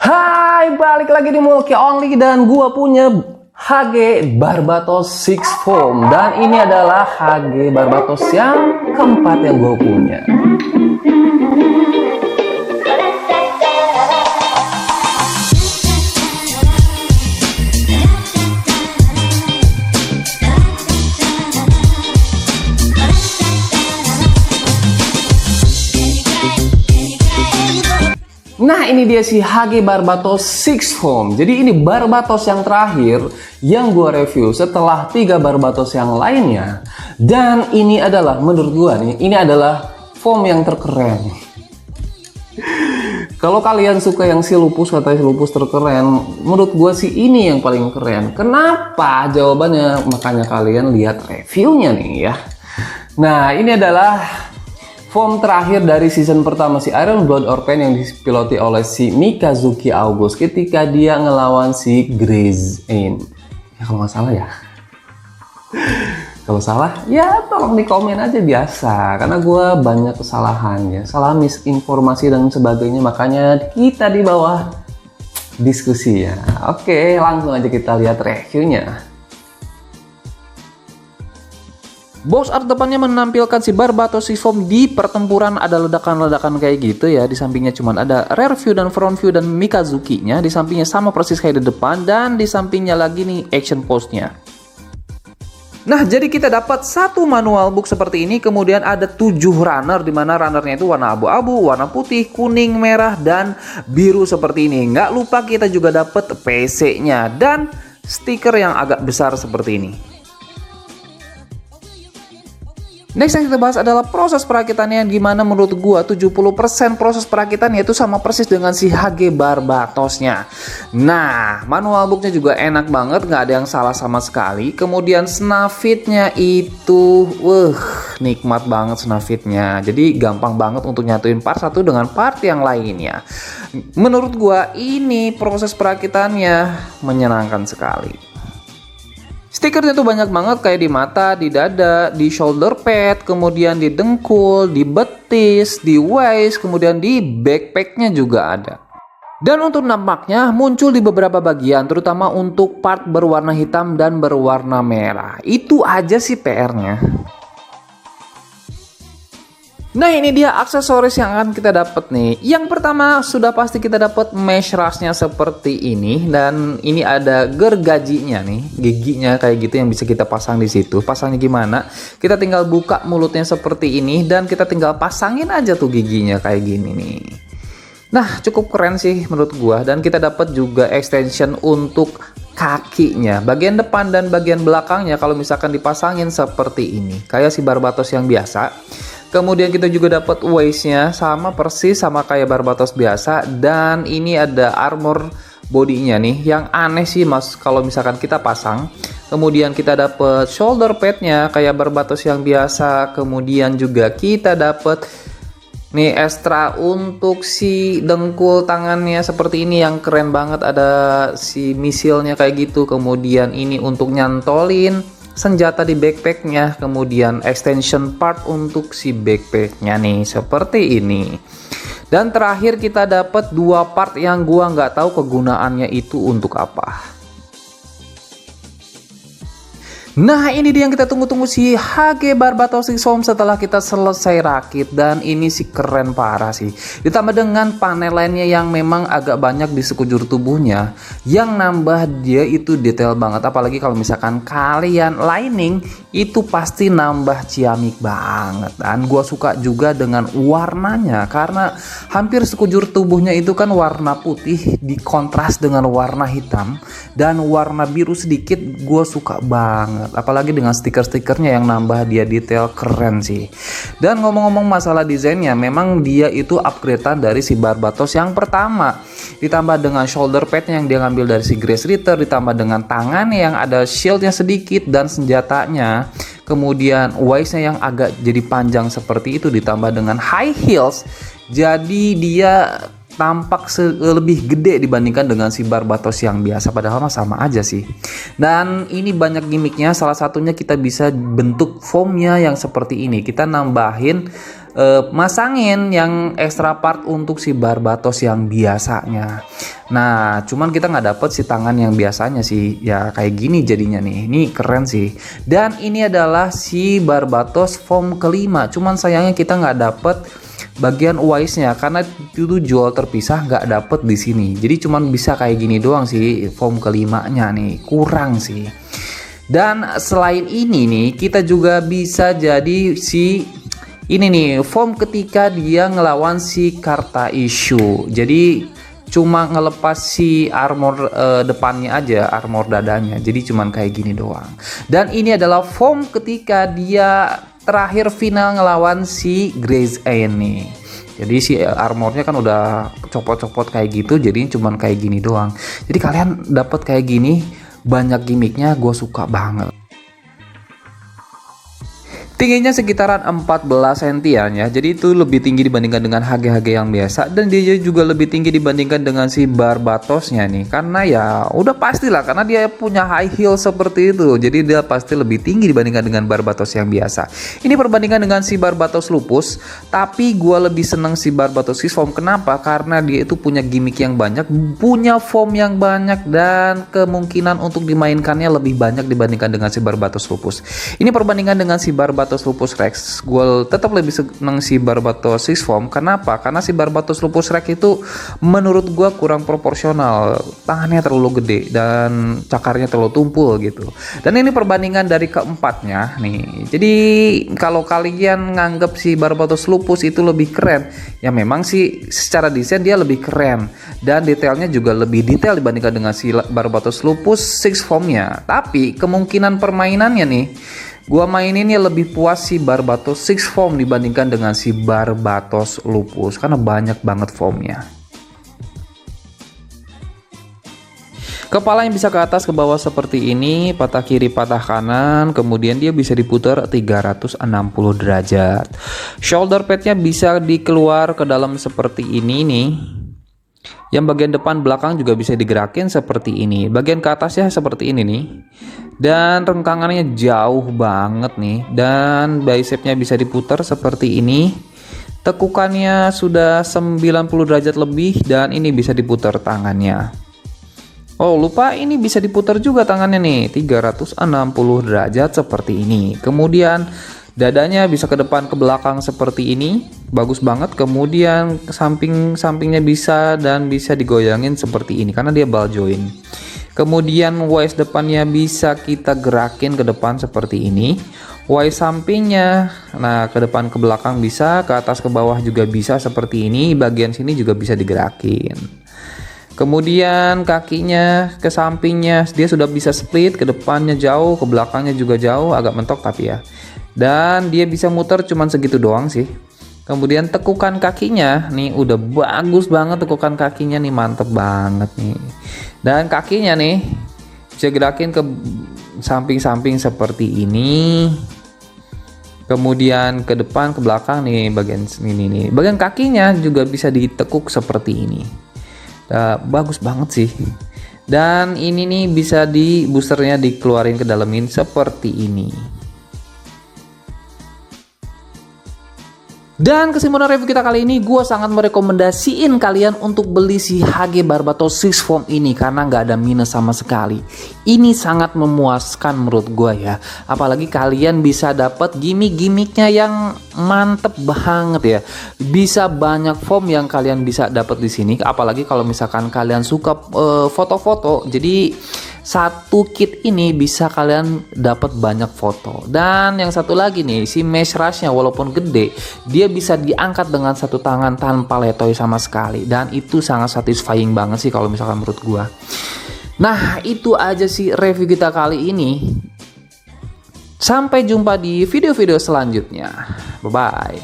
Hai, balik lagi di Mulki Only dan gua punya HG Barbatos 6 Foam dan ini adalah HG Barbatos yang keempat yang gua punya. Nah, ini dia si HG Barbatos 6 Foam. Jadi ini Barbatos yang terakhir yang gue review setelah 3 Barbatos yang lainnya. Dan ini adalah, menurut gue nih, ini adalah foam yang terkeren. Kalau kalian suka yang si lupus, katanya si lupus terkeren, menurut gue sih ini yang paling keren. Kenapa? Jawabannya makanya kalian lihat reviewnya nih ya. Nah, ini adalah foam terakhir dari season pertama si Iron Blood Orphan yang dipiloti oleh si Mikazuki August ketika dia ngelawan si Graze In. Ya kalau nggak salah ya. Kalau salah ya tolong di komen aja biasa. Karena gue banyak kesalahan ya. Salah misinformasi dan sebagainya. Makanya kita di bawah diskusi ya. Oke, langsung aja kita lihat reviewnya. Box art depannya menampilkan si Barbatos 6 Foam di pertempuran, ada ledakan-ledakan kayak gitu ya. Di sampingnya cuma ada rear view dan front view dan Mikazuki-nya. Di sampingnya sama persis kayak di depan dan di sampingnya lagi nih action pose-nya. Nah, jadi kita dapat satu manual book seperti ini, kemudian ada 7 runner, dimana runnernya itu warna abu-abu, warna putih, kuning, merah, dan biru seperti ini. Nggak lupa kita juga dapat PC-nya dan stiker yang agak besar seperti ini. Next yang kita bahas adalah proses perakitannya, gimana menurut gua 70% proses perakitannya itu sama persis dengan si HG Barbatosnya. Nah, manual booknya juga enak banget, nggak ada yang salah sama sekali. Kemudian snafitnya itu, nikmat banget snafitnya. Jadi gampang banget untuk nyatuin part satu dengan part yang lainnya. Menurut gua ini proses perakitannya menyenangkan sekali. Stikernya tuh banyak banget, kayak di mata, di dada, di shoulder pad, kemudian di dengkul, di betis, di waist, kemudian di backpacknya juga ada. Dan untuk nampaknya muncul di beberapa bagian, terutama untuk part berwarna hitam dan berwarna merah. Itu aja sih PR-nya. Nah, ini dia aksesoris yang akan kita dapat nih. Yang pertama sudah pasti kita dapat mesh rustnya seperti ini, dan ini ada gergajinya nih, giginya kayak gitu yang bisa kita pasang di situ. Pasangnya gimana? Kita tinggal buka mulutnya seperti ini dan kita tinggal pasangin aja tuh giginya kayak gini nih. Nah, cukup keren sih menurut gua, dan kita dapat juga extension untuk kakinya, bagian depan dan bagian belakangnya kalau misalkan dipasangin seperti ini, kayak si Barbatos yang biasa. Kemudian kita juga dapat waistnya sama persis sama kayak Barbatos biasa, dan ini ada armor bodinya nih yang aneh sih mas kalau misalkan kita pasang. Kemudian kita dapat shoulder padnya kayak Barbatos yang biasa. Kemudian juga kita dapat nih ekstra untuk si dengkul tangannya seperti ini yang keren banget, ada si misilnya kayak gitu. Kemudian ini untuk nyantolin senjata di backpacknya, kemudian extension part untuk si backpacknya nih seperti ini. Dan terakhir kita dapat 2 part yang gua nggak tahu kegunaannya itu untuk apa. Nah, ini dia yang kita tunggu-tunggu, si HG Barbatos 6 Foam setelah kita selesai rakit, dan ini sih keren parah sih. Ditambah dengan panel lainnya yang memang agak banyak di sekujur tubuhnya, yang nambah dia itu detail banget. Apalagi kalau misalkan kalian lining itu pasti nambah ciamik banget. Dan gua suka juga dengan warnanya, karena hampir sekujur tubuhnya itu kan warna putih dikontras dengan warna hitam dan warna biru sedikit. Gua suka banget. Apalagi dengan stiker-stikernya yang nambah dia detail, keren sih. Dan ngomong-ngomong masalah desainnya, memang dia itu upgradean dari si Barbatos yang pertama. Ditambah dengan shoulder padnya yang dia ngambil dari si Grace Ritter, ditambah dengan tangannya yang ada shieldnya sedikit dan senjatanya. Kemudian waistnya yang agak jadi panjang seperti itu, ditambah dengan high heels. Jadi dia tampak lebih gede dibandingkan dengan si Barbatos yang biasa, padahal mah sama aja sih. Dan ini banyak gimmicknya, salah satunya kita bisa bentuk foamnya yang seperti ini. Kita nambahin masangin yang extra part untuk si Barbatos yang biasanya. Nah, cuman kita nggak dapet si tangan yang biasanya sih, ya kayak gini jadinya nih. Ini keren sih. Dan ini adalah si Barbatos form kelima. Cuman sayangnya kita nggak dapet bagian wise-nya karena itu jual terpisah, nggak dapet di sini. Jadi cuman bisa kayak gini doang sih form kelimanya nih, kurang sih. Dan selain ini nih, kita juga bisa jadi si ini nih form ketika dia ngelawan si Karta Issue. Jadi cuma ngelepas si armor depannya aja, armor dadanya. Jadi cuman kayak gini doang. Dan ini adalah form ketika dia terakhir final ngelawan si Grace Anne nih. Jadi si armornya kan udah copot-copot kayak gitu, jadi cuman kayak gini doang. Jadi kalian dapat kayak gini, banyak gimmicknya, gue suka banget. Tingginya sekitaran 14 cm ya, jadi itu lebih tinggi dibandingkan dengan HG-HG yang biasa, dan dia juga lebih tinggi dibandingkan dengan si Barbatosnya nih, karena ya udah pastilah karena dia punya high heel seperti itu, jadi dia pasti lebih tinggi dibandingkan dengan Barbatos yang biasa. Ini perbandingan dengan si Barbatos Lupus, tapi gue lebih seneng si Barbatos Six Form. Kenapa? Karena dia itu punya gimmick yang banyak, punya form yang banyak, dan kemungkinan untuk dimainkannya lebih banyak dibandingkan dengan si Barbatos Lupus. Ini perbandingan dengan si Barbatos Lupus Rex, gue tetap lebih seneng si Barbatos Six Form. Kenapa? Karena si Barbatos Lupus Rex itu menurut gue kurang proporsional, tangannya terlalu gede dan cakarnya terlalu tumpul gitu. Dan ini perbandingan dari keempatnya nih. Jadi kalau kalian nganggap si Barbatos Lupus itu lebih keren, ya memang sih secara desain dia lebih keren dan detailnya juga lebih detail dibandingkan dengan si Barbatos Lupus Six Formnya. Tapi kemungkinan permainannya nih, gua maininnya lebih puas si Barbatos Six Form dibandingkan dengan si Barbatos Lupus karena banyak banget formnya. Kepala yang bisa ke atas ke bawah seperti ini, patah kiri patah kanan, kemudian dia bisa diputar 360 derajat. Shoulder padnya bisa dikeluar ke dalam seperti ini nih. Yang bagian depan belakang juga bisa digerakin seperti ini. Bagian ke atasnya seperti ini nih. Dan rengkangannya jauh banget nih. Dan bicepnya bisa diputar seperti ini. Tekukannya sudah 90 derajat lebih. Dan ini bisa diputar tangannya. Oh lupa, ini bisa diputar juga tangannya nih, 360 derajat seperti ini. Kemudian dadanya bisa ke depan ke belakang seperti ini, bagus banget. Kemudian samping-sampingnya bisa dan bisa digoyangin seperti ini karena dia ball joint. Kemudian waist depannya bisa kita gerakin ke depan seperti ini. Waist sampingnya, nah ke depan ke belakang bisa, ke atas ke bawah juga bisa seperti ini. Bagian sini juga bisa digerakin. Kemudian kakinya ke sampingnya dia sudah bisa split, ke depannya jauh, ke belakangnya juga jauh, agak mentok tapi ya. Dan dia bisa muter cuman segitu doang sih. Kemudian tekukan kakinya nih udah bagus banget, tekukan kakinya nih mantep banget nih. Dan kakinya nih bisa gerakin ke samping-samping seperti ini. Kemudian ke depan ke belakang nih bagian ini nih. Bagian kakinya juga bisa ditekuk seperti ini. Bagus banget sih. Dan ini nih bisa di boosternya dikeluarin ke dalemin seperti ini. Dan kesimpulan review kita kali ini, gue sangat merekomendasiin kalian untuk beli si HG Barbatos Six Form ini karena nggak ada minus sama sekali. Ini sangat memuaskan menurut gue ya. Apalagi kalian bisa dapat gimmick-gimmicknya yang mantep banget ya. Bisa banyak form yang kalian bisa dapat di sini. Apalagi kalau misalkan kalian suka foto-foto, jadi satu kit ini bisa kalian dapat banyak foto. Dan yang satu lagi nih, si mesh rushnya walaupun gede, dia bisa diangkat dengan satu tangan tanpa letoy sama sekali. Dan itu sangat satisfying banget sih kalau misalkan menurut gua. Nah itu aja sih review kita kali ini. Sampai jumpa di video-video selanjutnya. Bye bye.